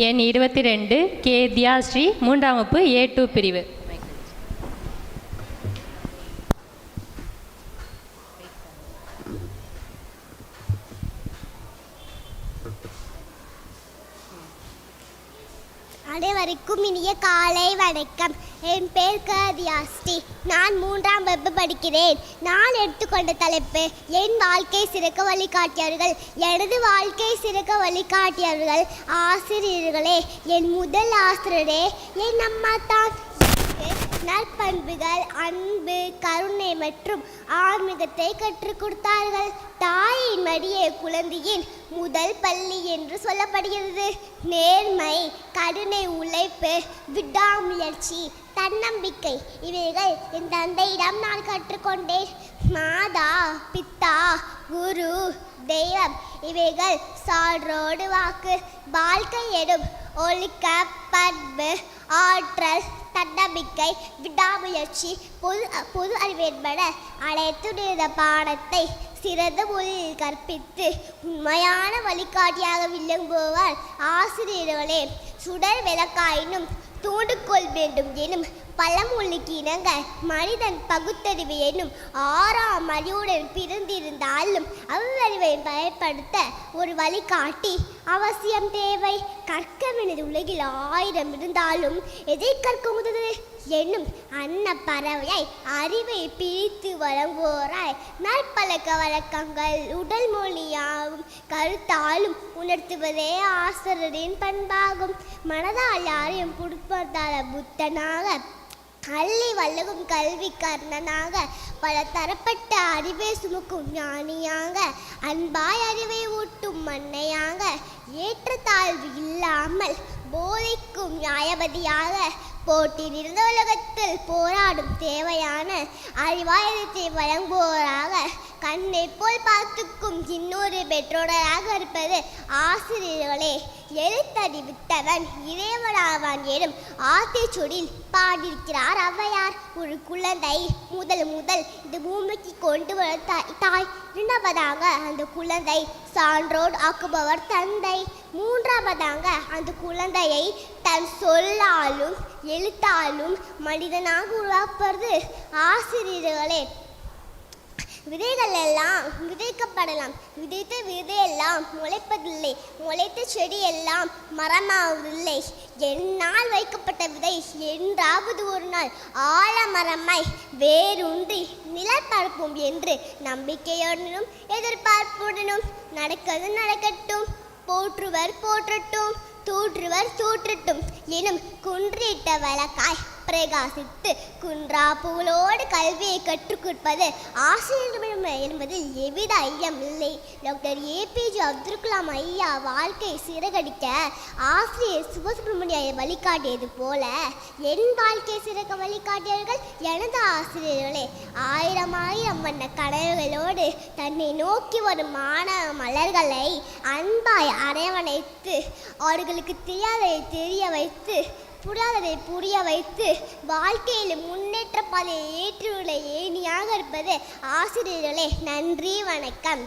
எண் 22 கே தியாஸ்ரீ, 3ஆம் வகுப்பு A2 பிரிவு. அனைவருக்கும் இனிய காலை வணக்கம். என் பேர் தியாஸ்ரீ. நான் 3ஆம் வகுப்பு படிக்கிறேன். நான் எடுத்துக்கொண்ட தலைப்பு என் வாழ்க்கை சிறக்க வழிகாட்டியவர்கள். எனது வாழ்க்கை சிறக்க வழிகாட்டியவர்கள் ஆசிரியர்களே. என் முதல் ஆசிரியரே என் அம்மா தான். நற்பண்புகள், அன்பு, கருணை மற்றும் ஆன்மீகத்தை கற்றுக் கொடுத்தார்கள். தாயின் மடியே குழந்தையின் முதல் பள்ளி என்று சொல்லப்படுகிறது. நேர்மை, கருணை, உழைப்பு, விடாமுயற்சி, தன்னம்பிக்கை இவைகள் என் தந்தையிடம் நான் கற்றுக்கொண்டேன். மாதா, பித்தா, குரு, தெய்வம் இவைகள் சான்றோடு வாக்கு. வாழ்க்கை எனும் ஒழுக்க, பண்பு, ஆற்றல், தன்னம்பிக்கை, விடாமுயற்சி, பொது அறிவு என்பன அனைத்து பாடத்தை சிறந்த மொழியில் கற்பித்து உண்மையான வழிகாட்டியாக விளங்குபவர் ஆசிரியர்களே. சுடர் விளக்காயினும் தூண்டுகோல் வேண்டும் எனும் பழமொழிக்கு இணங்க மனிதன் பகுத்தறிவு எனும் 6ஆம் அறிவுடன் பிறந்திருந்தாலும் அவ்வறிவை பயன்படுத்த ஒரு வழிகாட்டி அவசியம் தேவை. கற்கவினது உலகில் 1000 இருந்தாலும் எதை கற்க முதல் என்னும் அன்ன பறவையாய் அறிவை பிரித்து வழங்குவோராய் நற்பழக்க வழக்கங்கள் உடல் மொழியாகவும் கருத்தாலும் உணர்த்துவதே ஆசிரியரின் பண்பாகும். மனதால் யாரையும் புடுப்பதால புத்தனாக, அள்ளி வல்லகும் கல்வி கர்ணனாக, பல தரப்பட்ட அறிவை சுமக்கும் ஞானியாக, அன்பாய் அறிவை ஊட்டும் மன்னையாக, ஏற்றத்தாழ்வு இல்லாமல் போதிக்கும் நியாயபதியாக, போட்டி நிறைந்த உலகத்தில் போராடும் தேவையான அறிவாயுதத்தை வழங்குவோராக, கண்ணை போல் பார்த்துக்கும் இன்னொரு பெற்றோராக இருப்பது ஆசிரியர்களே. எழுத்தறிவித்தவன் இறைவனாவான் எனும் ஆத்திச்சொடில் பாடியிருக்கிறார் ஔவையார். ஒரு குழந்தை முதல் இந்த பூமிக்கு கொண்டு வர தாய். 2வதாக அந்த குழந்தை சான்றோடு ஆக்குபவர் தந்தை. 3வதாக அந்த குழந்தையை தன் சொல்லாலும் எழுத்தாலும் மனிதனாக உருவாக்குவது ஆசிரியர்களே. விதைகள் எல்லாம் விதைக்கப்படலாம், விதைத்த விதையெல்லாம் முளைப்பதில்லை, முளைத்த செடி எல்லாம் மரமாவதில்லை. என்னால் வைக்கப்பட்ட விதை என்றாவது ஒரு நாள் ஆழமரமாய் வேரூன்றி நிலப்பரப்பும் என்று நம்பிக்கையுடனும் எதிர்பார்ப்புடனும் நடக்கிறது நடக்கட்டும், போற்றுவர் போற்றட்டும், தூற்றுவர் தூற்றட்டும் எனும் குன்றிட்ட வழக்காய் பிரகாசித்து குன்றா புகழோடு கல்வியை கற்றுக் கொடுப்பது ஆசிரியர் என்பதில் எவ்வித ஐயம் இல்லை. டாக்டர் APJ அப்துல் கலாம் ஐயா வாழ்க்கை சிறகடிக்க ஆசிரியர் சிவசுப்ரமணிய வழிகாட்டியது போல என் வாழ்க்கை சிறக்க வழிகாட்டியவர்கள் எனது ஆசிரியர்களே. 1000 வண்ண கனவுகளோடு தன்னை நோக்கி வரும் மாணவ மலர்களை அன்பாய் அரவணைத்து அவர்களுக்கு தெரியாததை தெரிய வைத்து புரியாததை புரிய வைத்து வாழ்க்கையில் முன்னேற்ற பாதையை ஏற்றுள்ள ஏணியாக இருப்பது ஆசிரியர்களே. நன்றி, வணக்கம்.